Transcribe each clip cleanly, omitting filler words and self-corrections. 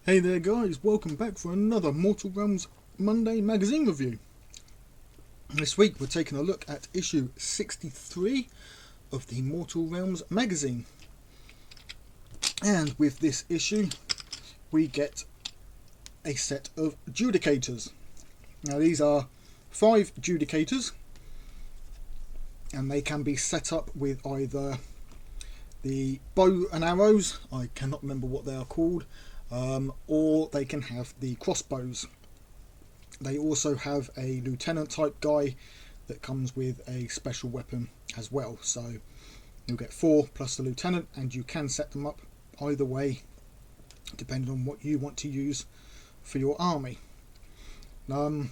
Hey there guys, welcome back for another Mortal Realms Monday magazine review. This week we're taking a look at issue 63 of the Mortal Realms magazine. And with this issue we get a set of judicators. Now these are 5 judicators and they can be set up with either the bow and arrows, I cannot remember what they are called, or they can have the crossbows. They also have a lieutenant type guy that comes with a special weapon as well, so you'll get 4 plus the lieutenant, and you can set them up either way depending on what you want to use for your army. Now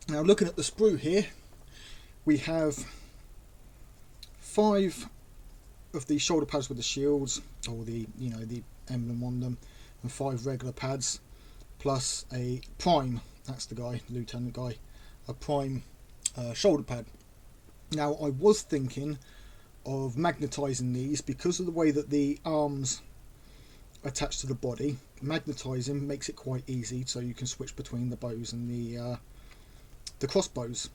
looking at the sprue here, we have 5 of the shoulder pads with the shields, or the emblem on them, and 5 regular pads plus a prime, that's the guy, the lieutenant guy, a prime shoulder pad. Now I was thinking of magnetizing these because of the way that the arms attach to the body. Magnetizing makes it quite easy, so you can switch between the bows and the crossbows.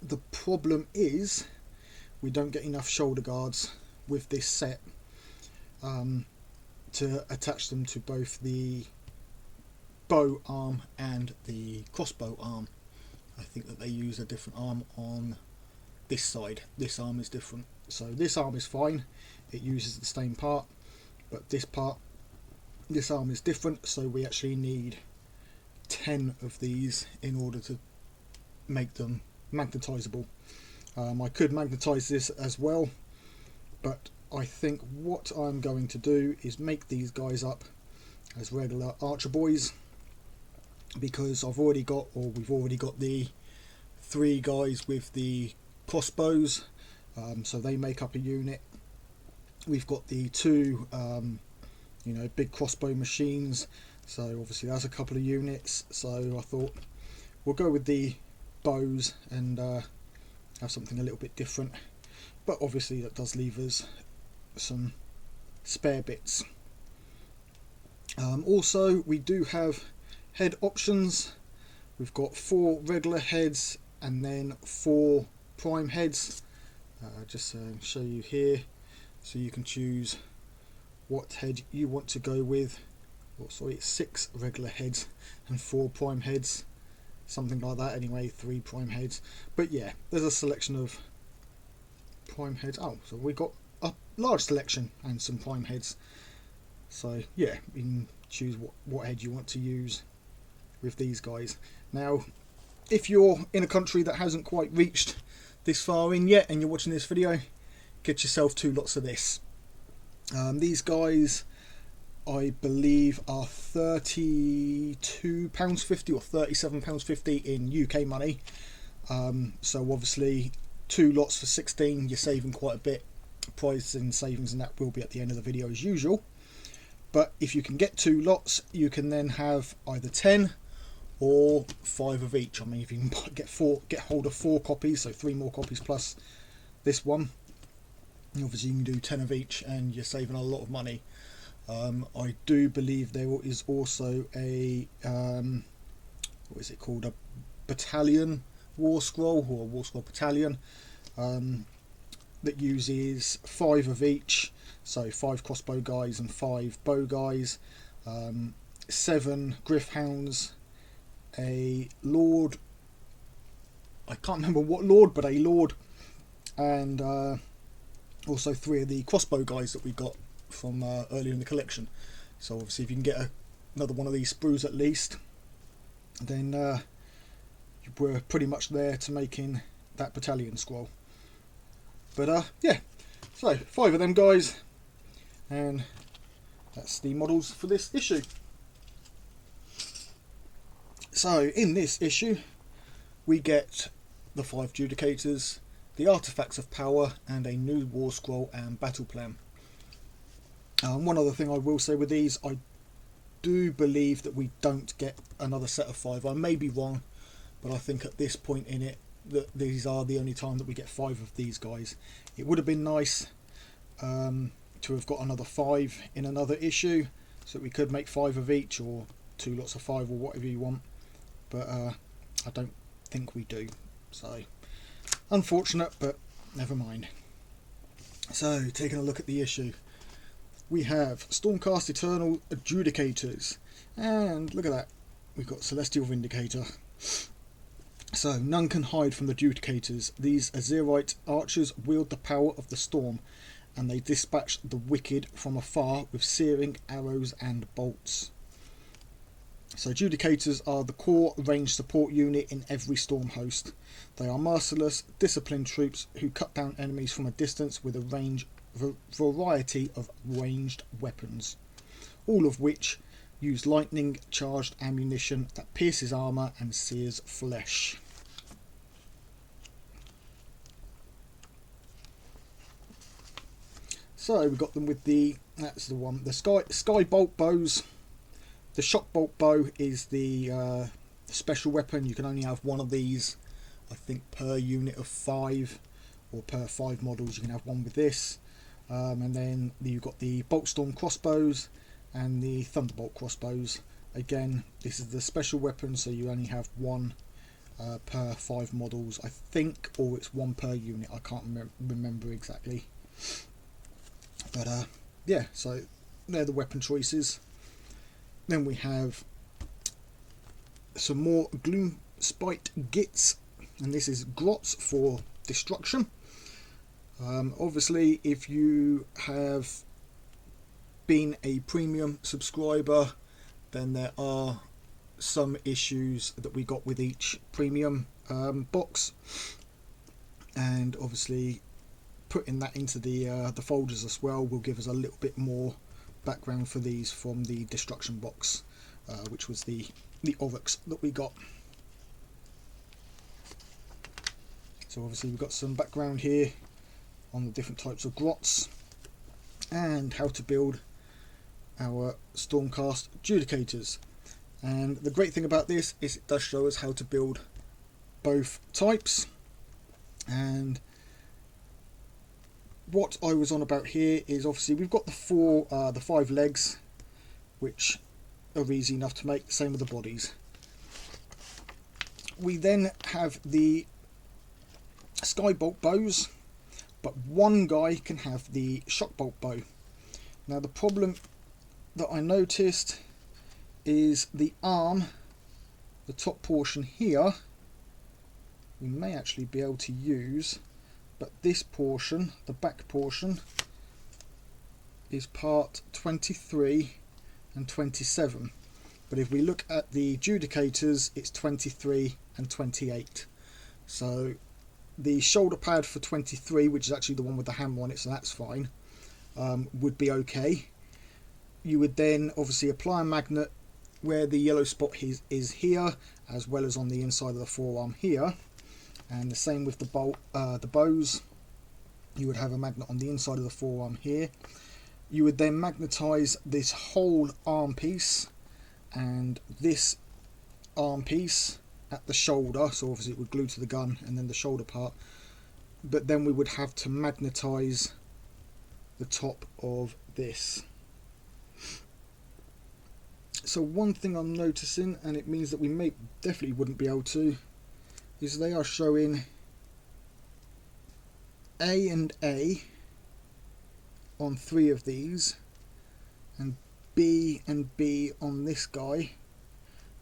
The problem is we don't get enough shoulder guards with this set to attach them to both the bow arm and the crossbow arm. I think that they use a different arm on this side. This arm is different, so this arm is fine, it uses the same part, but this arm is different, so we actually need 10 of these in order to make them magnetizable. I could magnetize this as well, but I think what I'm going to do is make these guys up as regular archer boys, because we've already got the 3 guys with the crossbows, so they make up a unit. We've got the 2 big crossbow machines, so obviously that's a couple of units, so I thought we'll go with the bows and have something a little bit different, but obviously that does leave us some spare bits. Also we do have head options. We've got 4 regular heads and then 4 prime heads. Just show you here, so you can choose what head you want to go with. It's 6 regular heads and 4 prime heads, something like that anyway, 3 prime heads. But yeah, there's a selection of prime heads. So we got a large selection and some prime heads, so yeah, you can choose what head you want to use with these guys. Now if you're in a country that hasn't quite reached this far in yet and you're watching this video, get yourself 2 lots of this. These guys I believe are £32.50 or £37.50 in UK money, so obviously 2 lots for 16, you're saving quite a bit. Price and savings and that will be at the end of the video as usual, but if you can get 2 lots you can then have either 10 or 5 of each. I mean, if you can get hold of 4 copies, so 3 more copies plus this one, obviously you can do 10 of each and you're saving a lot of money. I do believe there is also a what is it called, a battalion war scroll, or a war scroll battalion, that uses 5 of each, so 5 crossbow guys and 5 bow guys, 7 griff hounds, a lord, I can't remember what lord, but a lord, and also 3 of the crossbow guys that we got from earlier in the collection. So obviously if you can get another one of these sprues at least, then we're pretty much there to making that battalion scroll. But yeah, so 5 of them guys, and that's the models for this issue. So in this issue we get the 5 judicators, the artifacts of power, and a new war scroll and battle plan. One other thing I will say with these, I do believe that we don't get another set of 5. I may be wrong, but I think at this point in it that these are the only time that we get 5 of these guys. It would have been nice to have got another 5 in another issue, So we could make 5 of each, or 2 lots of 5, or whatever you want, but I don't think we do, so unfortunate, but never mind. So taking a look at the issue, we have Stormcast Eternal Adjudicators, and look at that, we've got Celestial Vindicator. So none can hide from the Adjudicators. These Azerite archers wield the power of the storm, and they dispatch the wicked from afar with searing arrows and bolts. So Adjudicators are the core ranged support unit in every storm host. They are merciless, disciplined troops who cut down enemies from a distance with a variety of ranged weapons, all of which use lightning charged ammunition that pierces armour and sears flesh. So we got them with the sky bolt bows. The shock bolt bow is the special weapon. You can only have one of these, I think, per unit of 5, or per 5 models you can have one with this. And then you've got the Boltstorm crossbows and the Thunderbolt crossbows. Again, this is the special weapon, so you only have one per 5 models, I think, or it's 1 per unit. I can't remember exactly. But yeah, so they're the weapon choices. Then we have some more Gloom Spite Gits, and this is grots for destruction. Obviously, if you have been a premium subscriber, then there are some issues that we got with each premium box, and obviously putting that into the folders as well will give us a little bit more background for these from the destruction box, which was the Oryx that we got. So obviously we've got some background here on the different types of grots and how to build our Stormcast Adjudicators. And the great thing about this is it does show us how to build both types. And what I was on about here is obviously we've got the 5 legs, which are easy enough to make, same with the bodies. We then have the Skybolt bows, but one guy can have the Shockbolt bow. Now the problem that I noticed is the arm, the top portion here, we may actually be able to use, but this portion, the back portion, is part 23 and 27. But if we look at the Adjudicators, it's 23 and 28. So the shoulder pad for 23, which is actually the one with the hammer on it, so that's fine, would be okay. You would then obviously apply a magnet where the yellow spot is here, as well as on the inside of the forearm here. And the same with the bows. You would have a magnet on the inside of the forearm here. You would then magnetize this whole arm piece and this arm piece at the shoulder, so obviously it would glue to the gun, and then the shoulder part. But then we would have to magnetize the top of this. So one thing I'm noticing, and it means that we definitely wouldn't be able to, is they are showing A and A on 3 of these, and B and B on this guy,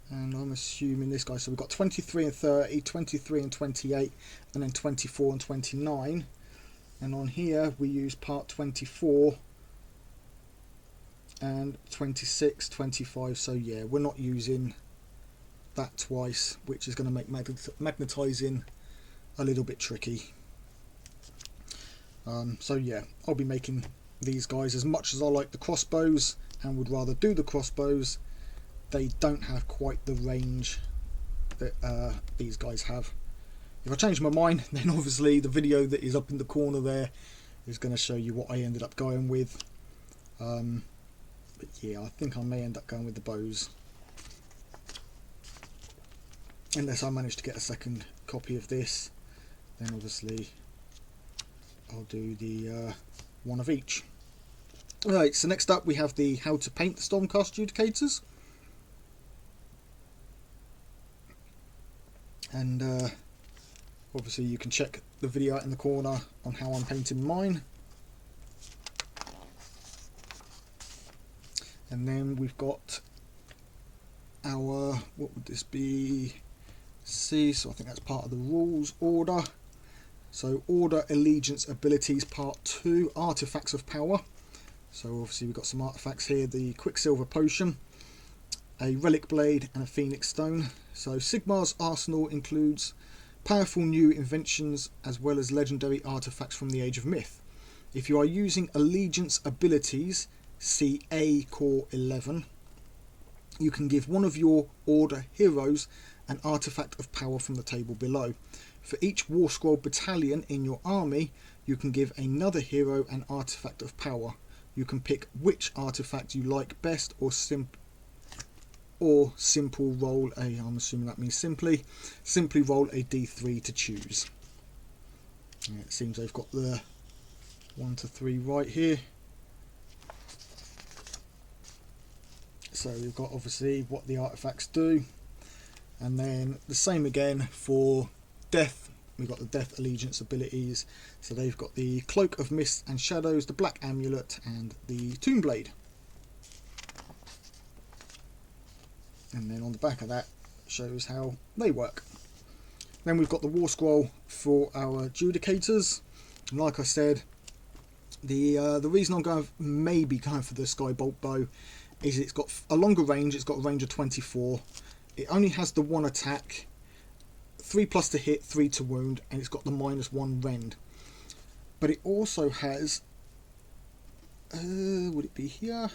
and I'm assuming this guy. So we've got 23 and 30, 23 and 28, and then 24 and 29. And on here we use part 24 and 26, 25. So yeah, we're not using that twice, which is going to make magnetizing a little bit tricky. So yeah, I'll be making these guys. As much as I like the crossbows and would rather do the crossbows, they don't have quite the range that these guys have. If I change my mind, then obviously the video that is up in the corner there is going to show you what I ended up going with. But yeah, I think I may end up going with the bows, unless I manage to get a second copy of this. Then obviously I'll do the one of each. Right, so next up we have the how to paint the Stormcast Judicators. And obviously you can check the video out in the corner on how I'm painting mine. And then we've got our, what would this be? C, so I think that's part of the rules order. So order allegiance abilities part 2, artifacts of power. So obviously we've got some artifacts here, the Quicksilver Potion, a Relic Blade and a Phoenix Stone. So Sigmar's arsenal includes powerful new inventions as well as legendary artifacts from the Age of Myth. If you are using allegiance abilities, see A Core 11, you can give one of your order heroes an artifact of power from the table below. For each War Scroll battalion in your army, you can give another hero an artifact of power. You can pick which artifact you like best, or simple roll a, I'm assuming that means simply roll a d3 to choose. Yeah, it seems they've got the 1 to 3 right here. So we've got obviously what the artifacts do, and then the same again for death. We've got the death allegiance abilities, so they've got the Cloak of Mist and Shadows, the Black Amulet and the Tomb Blade. And then on the back of that shows how they work. Then we've got the War Scroll for our Judicators. And like I said, the reason I'm maybe going for the Skybolt Bow is it's got a longer range. It's got a range of 24. It only has the 1 attack, 3+ to hit, 3 to wound, and it's got the -1 rend. But it also has, would it be here?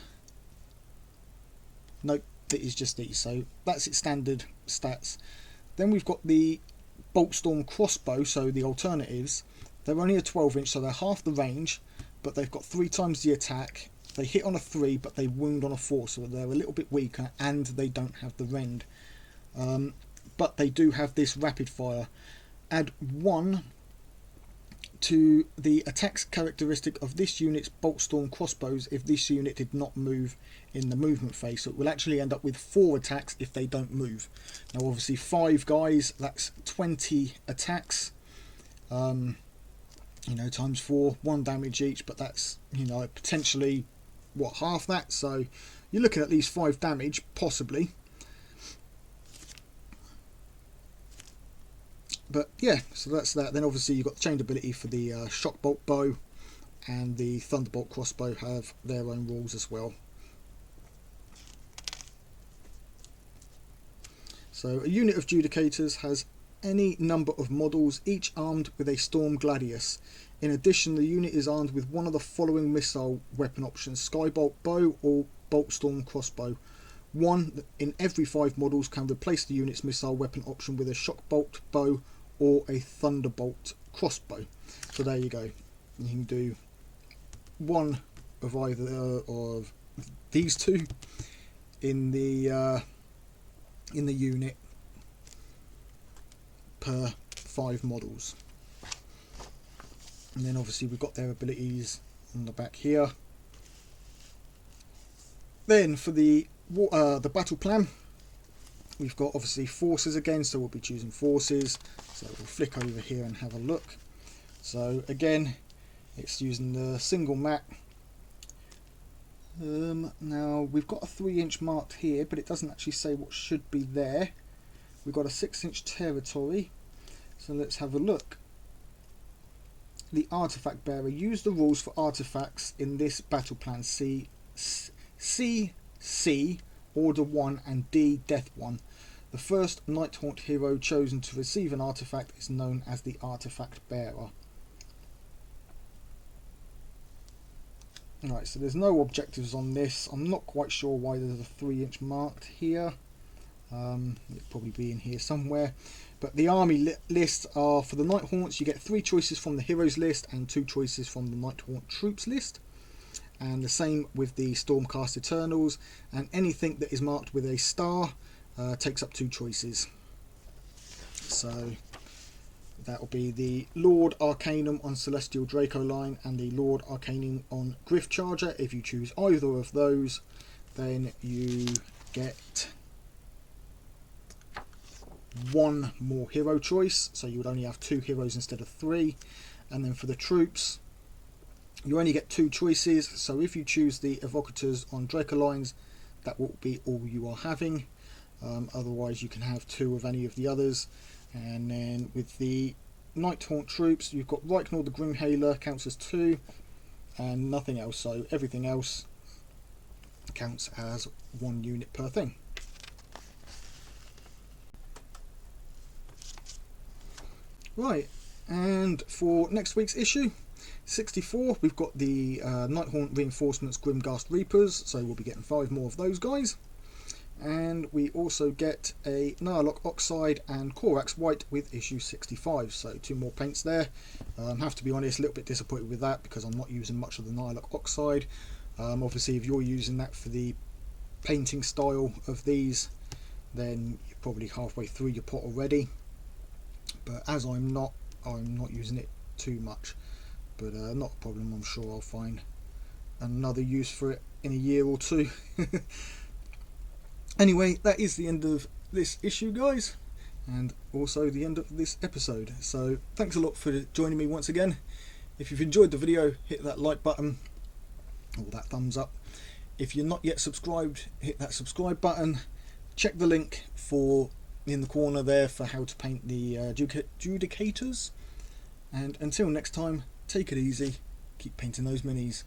Nope, it is just these. So that's its standard stats. Then we've got the Boltstorm crossbow, so the alternatives. They're only a 12-inch, so they're half the range, but they've got 3 times the attack. They hit on a 3, but they wound on a 4, so they're a little bit weaker, and they don't have the rend. But they do have this rapid fire. Add 1 to the attacks characteristic of this unit's Boltstorm crossbows if this unit did not move in the movement phase. So it will actually end up with 4 attacks if they don't move. Now obviously 5 guys, that's 20 attacks. You know, times 4, 1 damage each, but that's, you know, potentially what, half that, so you're looking at least 5 damage possibly. But yeah, so that's that. Then obviously you've got the chained ability for the Shockbolt bow, and the Thunderbolt crossbow have their own rules as well. So a unit of Judicators has any number of models, each armed with a Storm Gladius. In addition, the unit is armed with one of the following missile weapon options: Skybolt bow or Boltstorm crossbow. 1 in every 5 models can replace the unit's missile weapon option with a Shockbolt bow or a Thunderbolt crossbow. So there you go. You can do 1 of either of these 2 in the unit per 5 models. And then obviously we've got their abilities on the back here. Then for the battle plan, we've got obviously forces again, so we'll be choosing forces. So we'll flick over here and have a look. So again, it's using the single map. Now we've got a 3-inch marked here, but it doesn't actually say what should be there. We've got a 6-inch territory, so let's have a look. The artifact bearer. Use the rules for artifacts in this battle plan. C, Order 1 and D, Death 1. The first Nighthaunt hero chosen to receive an artifact is known as the artifact bearer. Right, so there's no objectives on this. I'm not quite sure why there's a 3-inch marked here. It'll probably be in here somewhere. But the army lists are for the Nighthaunts. You get 3 choices from the heroes list and 2 choices from the Nighthaunt troops list. And the same with the Stormcast Eternals, and anything that is marked with a star takes up 2 choices. So That will be the Lord Arcanum on Celestial Draco line and the Lord Arcanum on Griff Charger. If you choose either of those, then you get one more hero choice, so you would only have 2 heroes instead of 3. And then for the troops, you only get 2 choices, so if you choose the Evocators on Draco lines, that will be all you are having. Otherwise you can have 2 of any of the others. And then with the Nighthaunt troops, you've got Reichnold the Grimhaler, counts as 2, and nothing else, so everything else counts as 1 unit per thing. Right, and for next week's issue 64, we've got the Nighthaunt Reinforcements Grimghast Reapers, so we'll be getting 5 more of those guys. And we also get a Nihilok Oxide and Corax White with issue 65, so 2 more paints there. Have to be honest, a little bit disappointed with that because I'm not using much of the Nihilok Oxide. Obviously if you're using that for the painting style of these, then you're probably halfway through your pot already, but as I'm not using it too much. But not a problem, I'm sure I'll find another use for it in a year or 2. Anyway, that is the end of this issue, guys, and also the end of this episode. So thanks a lot for joining me once again. If you've enjoyed the video, hit that like button or that thumbs up. If you're not yet subscribed, hit that subscribe button. Check the link in the corner there for how to paint the Judicators. And until next time, take it easy, keep painting those minis.